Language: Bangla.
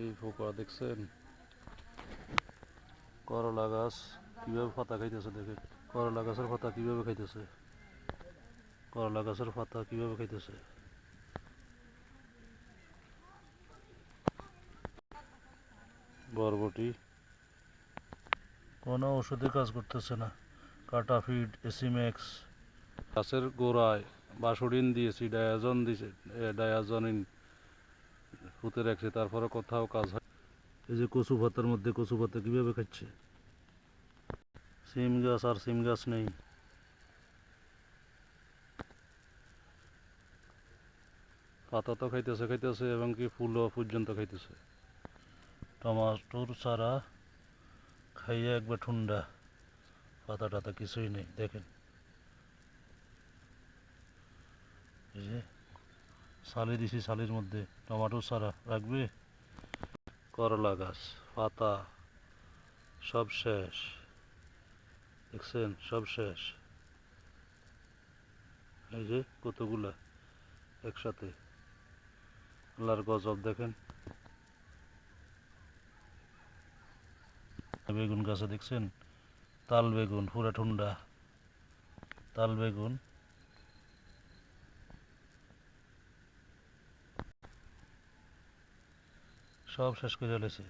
এই পোকা দেখছেন? করলা গাছ কিভাবে পাতা খাইতেছে দেখেন। করলা গাছের পাতা কিভাবে খাইতেছে। করলা গাছের পাতা কিভাবে খাইতেছে। বরবটি কোনো ওষুধে কাজ করতেছে না। কাটাফিড, এসিম্যাক্স। গাছের গোড়ায় বাসুডিন দিয়েছি, ডায়াজনিন পুঁতে রাখছি, তারপরে কোথাও কাজ হয়। এই যে কচু পাতার মধ্যে কচু পাতা কিভাবে খাচ্ছে। সিম গাছ আর সিম গাছ নেই। পাতা তো খাইতেছে খাইতেছে এবং কি ফুলও পর্যন্ত খাইতেছে। টমাটোর চারা খাইয়ে একবার ঠুন্ডা, পাতা টাতা কিছুই নেই দেখেন। এই যে শালি দিছি, শালির মধ্যে টমাটোর চারা রাখবে। করলা গাছ পাতা সব শেষ, দেখছেন সব শেষ। এই যে কতগুলা একসাথে, আল্লাহর গজব দেখেন। বেগুন গাছে দেখছেন তাল বেগুন পুরা ঠুন্ডা, তাল বেগুন সব শেষ করে ফেলেছে।